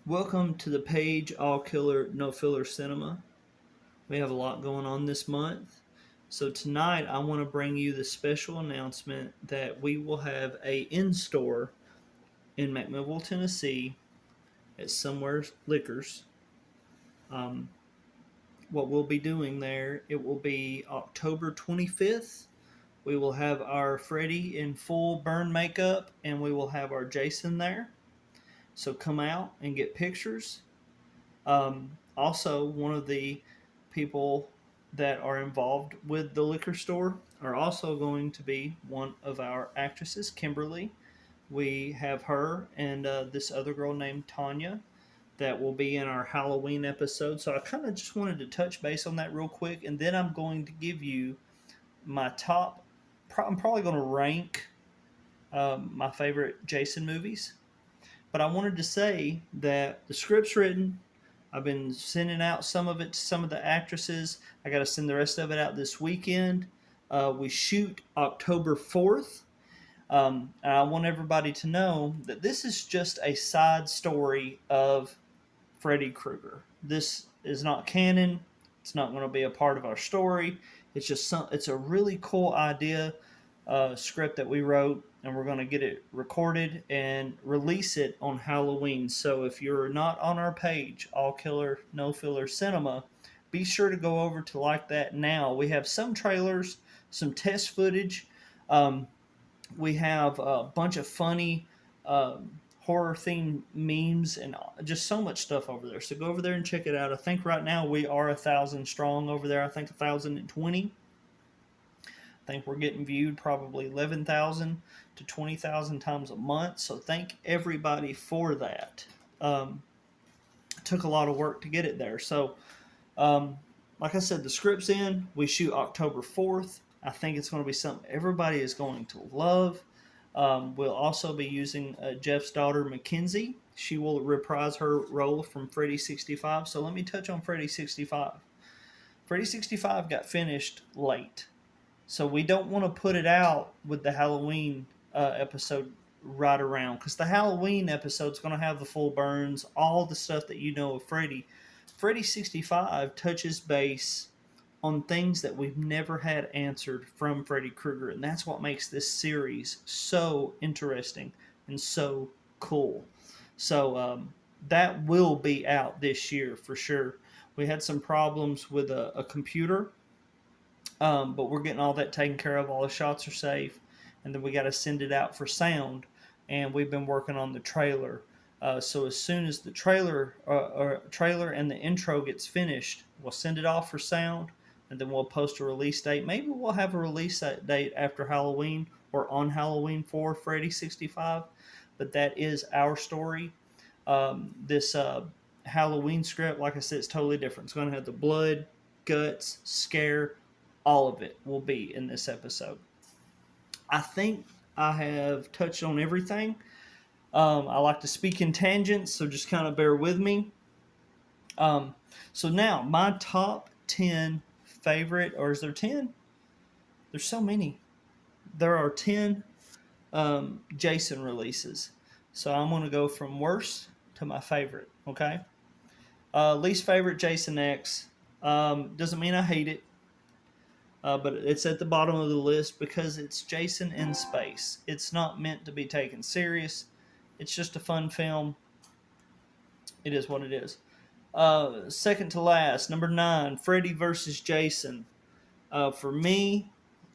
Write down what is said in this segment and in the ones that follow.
Welcome to the page All Killer No Filler Cinema. We have a lot going on this month. So tonight I want to bring you the special announcement that we will have a in-store in McMinnville, Tennessee at Somewhere Liquors. Um, what we'll be doing there, it will be October 25th. We will have our Freddy in full burn makeup and we will have our Jason there. So come out and get pictures. Also, one of the people that are involved with the liquor store are also going to be one of our actresses, Kimberly. We have her and this other girl named Tanya that will be in our Halloween episode. So I kind of just wanted to touch base on that real quick, and then I'm going to give you my top. I'm probably going to rank my favorite Jason movies, but I wanted to say that the script's written. I've been sending out some of it to some of the actresses. I got to send the rest of it out this weekend. We shoot October 4th. And I want everybody to know that this is just a side story of Freddy Krueger. This is not canon. It's not going to be a part of our story. It's a really cool idea script that we wrote, and we're going to get it recorded and release it on Halloween. So if you're not on our page, All Killer No Filler Cinema, be sure to go over to like that now. We have some trailers, some test footage. Um, we have a bunch of funny horror themed memes and just so much stuff over there. So go over there and check it out. I think right now we are 1,000 strong over there. I think 1,020. I think we're getting viewed probably 11,000 to 20,000 times a month. So thank everybody for that. It took a lot of work to get it there. So, like I said, the script's in. We shoot October 4th. I think it's going to be something everybody is going to love. We'll also be using Jeff's daughter, Mackenzie. She will reprise her role from Freddy 65. So let me touch on Freddy 65. Freddy 65 got finished late. So we don't want to put it out with the Halloween episode right around, because the Halloween episode is going to have the full burns, all the stuff that you know of Freddy. Freddy 65 touches base on things that we've never had answered from Freddy Krueger, and that's what makes this series so interesting and so cool. So that will be out this year for sure. We had some problems with a computer, but we're getting all that taken care of. All the shots are safe, and then we got to send it out for sound. And we've been working on the trailer. So as soon as the trailer and the intro gets finished, we'll send it off for sound, and then we'll post a release date. Maybe we'll have a release date after Halloween or on Halloween for Freddy 65. But that is our story. This Halloween script, like I said, it's totally different. It's going to have the blood, guts, scare, all of it will be in this episode. I think I have touched on everything. I like to speak in tangents, so just kind of bear with me. So now, my top 10 favorite, or is there 10? There's so many. There are 10 Jason releases. So I'm going to go from worst to my favorite, okay? Least favorite, Jason X. Doesn't mean I hate it. But it's at the bottom of the list because it's Jason in space. It's not meant to be taken serious. It's just a fun film. It is what it is. Second to last, number 9, Freddy versus Jason. For me,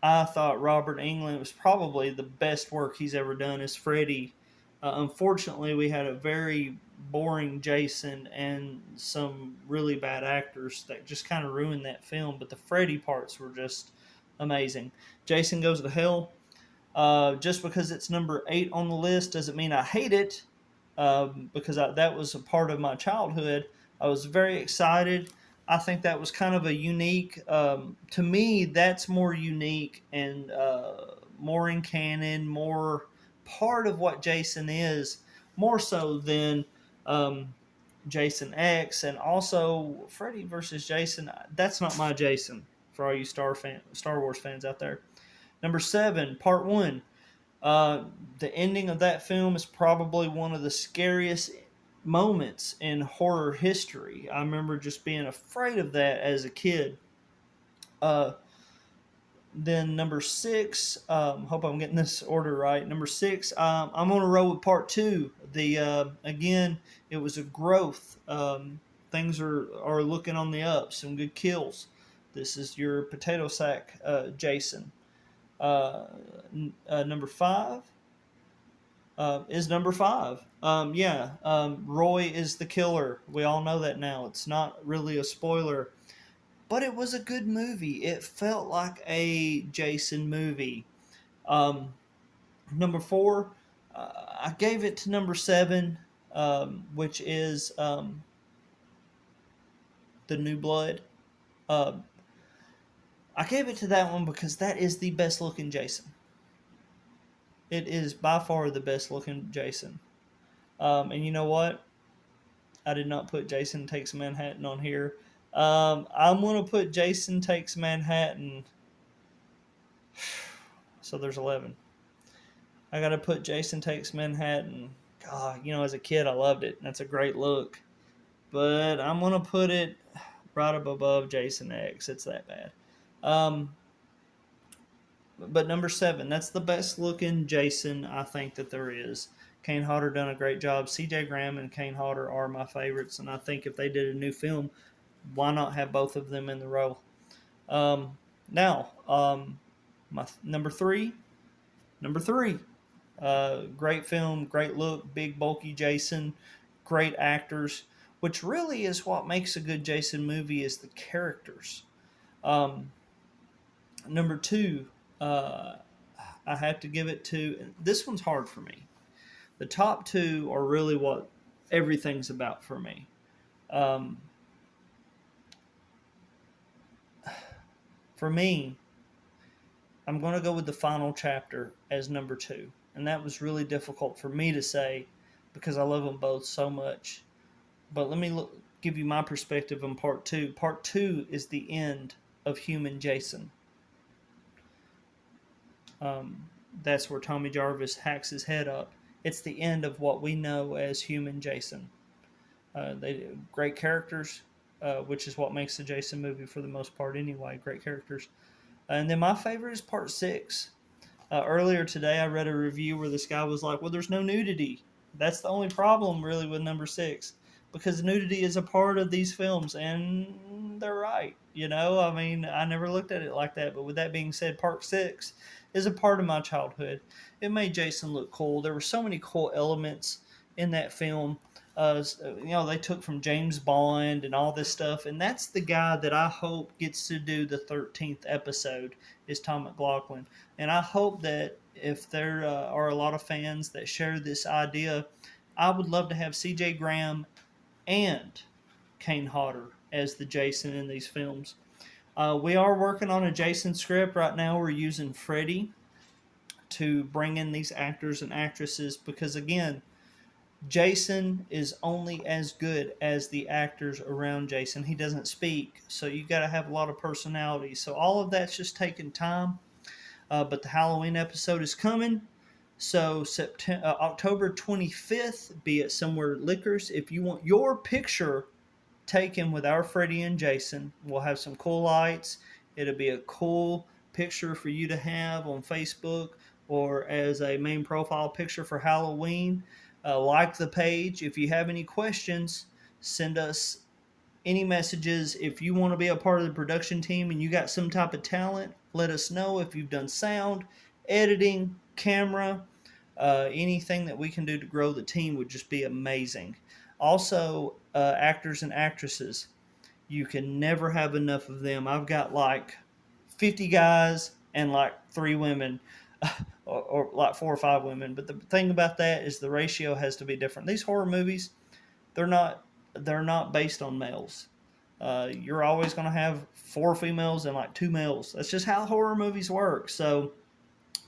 I thought Robert Englund was probably the best work he's ever done as Freddy. Unfortunately, we had a very boring Jason and some really bad actors that just kind of ruined that film. But the Freddy parts were just amazing. Jason Goes to Hell. Just because it's number 8 on the list doesn't mean I hate it, because that was a part of my childhood. I was very excited. I think that was kind of a unique, to me, that's more unique and more in canon, more part of what Jason is, more so than Jason X. And also, Freddy versus Jason, that's not my Jason, for all you Star Wars fans out there. Number 7, Part 1. The ending of that film is probably one of the scariest moments in horror history. I remember just being afraid of that as a kid. Uh, then number six, hope I'm getting this order right. Number six, I'm on a roll with part two. The again, it was a growth. Things are looking on the up. Some good kills. This is your potato sack, Jason. Number five is number five. Yeah, Roy is the killer. We all know that now. It's not really a spoiler, but it was a good movie. It felt like a Jason movie. Um, Number four, I gave it to number seven, which is the New Blood. Uh, I gave it to that one because that is the best looking Jason. It is by far the best looking Jason. And you know what? I did not put Jason Takes Manhattan on here. I'm going to put Jason Takes Manhattan. So there's 11. I got to put Jason Takes Manhattan. God, as a kid, I loved it. That's a great look. But I'm going to put it right up above Jason X. It's that bad. But number seven, that's the best looking Jason I think that there is. Kane Hodder done a great job. C.J. Graham and Kane Hodder are my favorites, and I think if they did a new film, why not have both of them in the role? Now, my number three. Great film, great look, big bulky Jason, great actors, which really is what makes a good Jason movie is the characters. Um, Number two, uh, I have to give it to. This one's hard for me. The top two are really what everything's about for me. Um, for me, I'm going to go with the final chapter as number two. And that was really difficult for me to say because I love them both so much. But let me give you my perspective on part two. Part two is the end of Human Jason. That's where Tommy Jarvis hacks his head up. It's the end of what we know as Human Jason. They great characters, which is what makes the Jason movie for the most part anyway. Great characters. And then my favorite is part six. Earlier today, I read a review where this guy was like, well, there's no nudity. That's the only problem, really, with number six. Because nudity is a part of these films, and they're right. I mean, I never looked at it like that. But with that being said, part six is a part of my childhood. It made Jason look cool. There were so many cool elements in that film. They took from James Bond and all this stuff, and that's the guy that I hope gets to do the 13th episode is Tom McLaughlin. And I hope that if there are a lot of fans that share this idea, I would love to have C.J. Graham and Kane Hodder as the Jason in these films. We are working on a Jason script right now. We're using Freddie to bring in these actors and actresses because, again, Jason is only as good as the actors around Jason. He doesn't speak, so you got to have a lot of personality. So all of that's just taking time. But the Halloween episode is coming. So October 25th, be it Somewhere Liquors. If you want your picture taken with our Freddie and Jason, we'll have some cool lights. It'll be a cool picture for you to have on Facebook or as a main profile picture for Halloween. Like the page. If you have any questions, send us any messages. If you want to be a part of the production team and you got some type of talent, let us know. If you've done sound, editing, camera, anything that we can do to grow the team would just be amazing. Also, actors and actresses. You can never have enough of them. I've got like 50 guys and like 3 women. Or like 4 or 5 women. But the thing about that is the ratio has to be different. These horror movies, they're not based on males. You're always going to have 4 females and like 2 males. That's just how horror movies work. So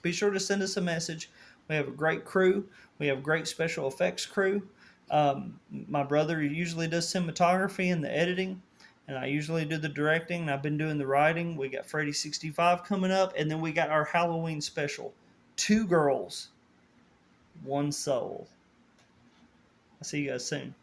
be sure to send us a message. We have a great crew. We have a great special effects crew. My brother usually does cinematography and the editing, and I usually do the directing, and I've been doing the writing. We got Freddy 65 coming up, and then we got our Halloween special. 2 girls, 1 soul. I'll see you guys soon.